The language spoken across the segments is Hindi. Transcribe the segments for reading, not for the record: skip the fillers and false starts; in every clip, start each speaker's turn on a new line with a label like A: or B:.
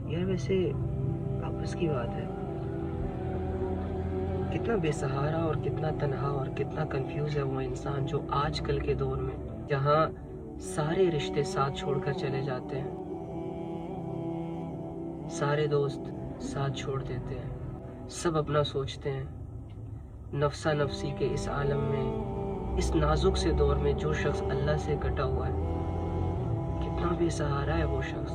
A: यार वैसे आपस की बात है, कितना बेसहारा और कितना तन्हा और कितना कंफ्यूज है वो इंसान जो आजकल के दौर में, जहाँ सारे रिश्ते साथ छोड़कर चले जाते हैं, सारे दोस्त साथ छोड़ देते हैं, सब अपना सोचते हैं। नफसा नफसी के इस आलम में, इस नाजुक से दौर में जो शख्स अल्लाह से कटा हुआ है, कितना बेसहारा है वो शख्स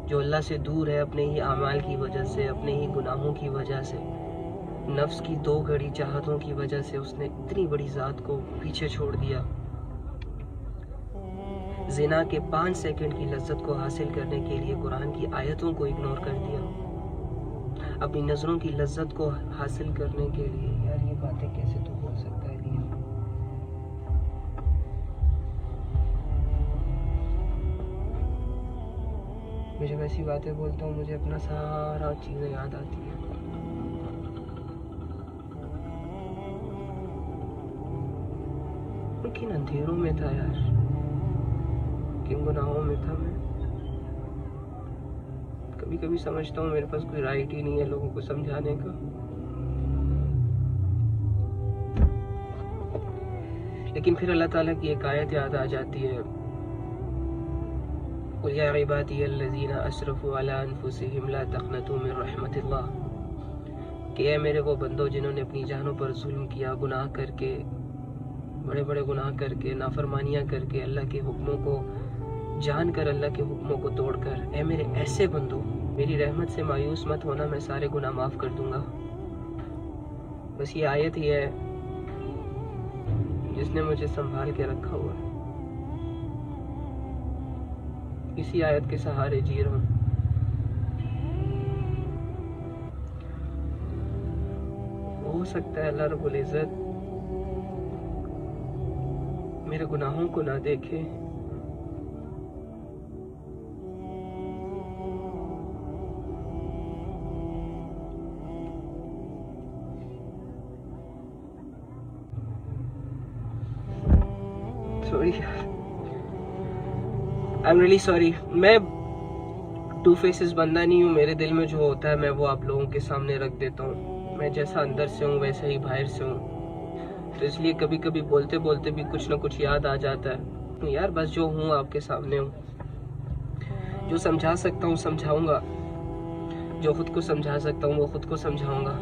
A: जो अल्लाह से दूर है अपने ही आमाल की वजह से, अपने ही गुनाहों की वजह से, नफ्स की दो घड़ी चाहतों की वजह से उसने इतनी बड़ी ज़ात को पीछे छोड़ दिया। जिना के 5 सेकंड की लज्जत को हासिल करने के लिए कुरान की आयतों को इग्नोर कर दिया, अपनी नज़रों की लज्जत को हासिल करने के लिए। यार ये बातें कैसे तू बोल सकता है दीन? मैं जब ऐसी बातें बोलता हूँ मुझे अपना सारा चीज़ें याद आती है। किन अंधेरों में था यार, किन गुनाहों में था मैं। कभी कभी समझता हूँ मेरे पास कोई राइट ही नहीं है लोगों को समझाने का, लेकिन फिर अल्लाह ताला की एक आयत याद आ जाती है, कुल या इबादियल्लज़ीना अस्रफ़ू अला अनफुसिहिम ला तक़नतू मिन रहमतिल्लाह, कि ऐ मेरे वो बंदो जिन्होंने अपनी जानों पर जुल्म किया, गुनाह करके, बड़े बड़े गुनाह करके, नाफरमानियाँ करके, अल्लाह के हुक्मों को जानकर, अल्लाह के हुक्मों को तोड़कर, ऐ मेरे ऐसे बंदो मेरी रहमत से मायूस मत होना, मैं सारे गुनाह माफ़ कर दूंगा। बस ये आयत ही है जिसने मुझे संभाल के रखा हुआ है, इसी आयत के सहारे जी रहा हूँ। हो सकता है अल्लाह रब्बुल इज़्ज़त मेरे गुनाहों को ना देखे, sorry, I am really sorry. मैं टू फेसेस बंदा नहीं हूँ, मेरे दिल में जो होता है मैं वो आप लोगों के सामने रख देता हूँ। मैं जैसा अंदर से हूँ वैसा ही बाहर से हूँ, तो इसलिए कभी कभी बोलते बोलते भी कुछ ना कुछ याद आ जाता है। यार बस जो हूँ आपके सामने हूँ, जो समझा सकता हूँ समझाऊंगा, जो खुद को समझा सकता हूँ वो खुद को समझाऊंगा।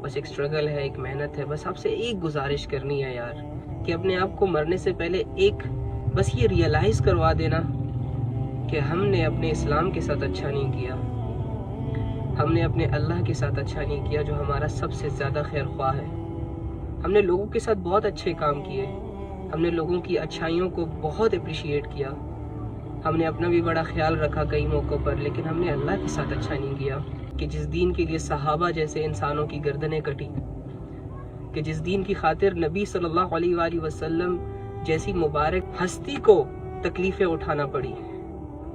A: बस एक स्ट्रगल है, एक मेहनत है। बस आपसे एक गुजारिश करनी है यार, कि अपने आप को मरने से पहले एक बस ये रियलाइज करवा देना कि हमने अपने इस्लाम के साथ अच्छा नहीं किया, हमने अपने अल्लाह के साथ अच्छा नहीं किया जो हमारा सबसे ज़्यादा खैर ख्वाह है। हमने लोगों के साथ बहुत अच्छे काम किए, हमने लोगों की अच्छाइयों को बहुत अप्रिशिएट किया, हमने अपना भी बड़ा ख्याल रखा कई मौक़ों पर, लेकिन हमने अल्लाह के साथ अच्छा नहीं किया। कि जिस दीन के लिए सहाबा जैसे इंसानों की गर्दनें कटी, कि जिस दीन की खातिर नबी सल्लल्लाहु अलैहि वसल्लम जैसी मुबारक हस्ती को तकलीफ़ें उठाना पड़ी,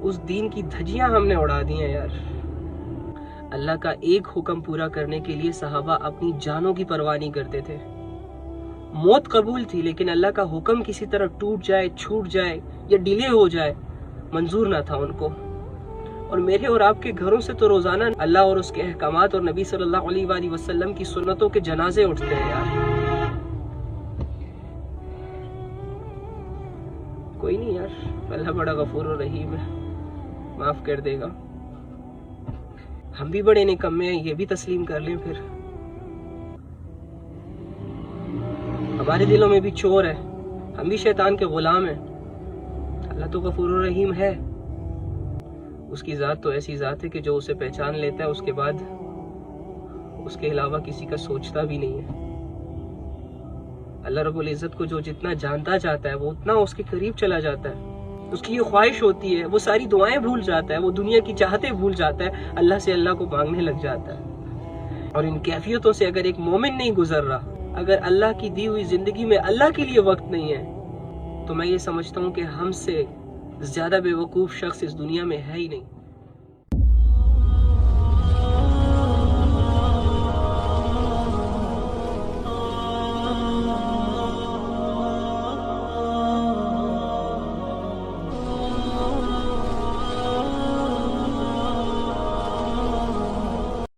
A: उस दीन की धज्जियां हमने उड़ा दी हैं यार। अल्लाह का एक हुक्म पूरा करने के लिए सहाबा अपनी जानों की परवाह नहीं करते थे। मौत कबूल थी, लेकिन अल्लाह का हुक्म किसी तरह टूट जाए, छूट जाए या डिले हो जाए मंजूर ना था उनको। और मेरे और आपके घरों से तो रोजाना अल्लाह और उसके अहकामात और नबी सल्लल्लाहु अलैहि वसल्लम की सुन्नतों के जनाजे उठते हैं यार। कोई नहीं यार, अल्लाह बड़ा गफूर और रहीम है, माफ कर देगा। हम भी बड़े निकम्मे हैं, ये भी तस्लीम कर लें। फिर हमारे दिलों में भी चोर है, हम भी शैतान के गुलाम हैं। अल्लाह तो गफूर और रहीम है, उसकी ज़ात तो ऐसी ज़ात है कि जो उसे पहचान लेता है उसके बाद उसके अलावा किसी का सोचता भी नहीं है। अल्लाह रब्बुल इज़्ज़त को जो जितना जानता जाता है वो उतना उसके करीब चला जाता है। उसकी ये ख्वाहिश होती है, वो सारी दुआएं भूल जाता है, वो दुनिया की चाहते भूल जाता है, अल्लाह से अल्लाह को मांगने लग जाता है। और इन कैफियतों से अगर एक मोमिन नहीं गुजर रहा, अगर अल्लाह की दी हुई ज़िंदगी में अल्लाह के लिए वक्त नहीं है, तो मैं ये समझता हूँ कि हमसे ज़्यादा बेवकूफ़ शख्स इस दुनिया में है ही नहीं।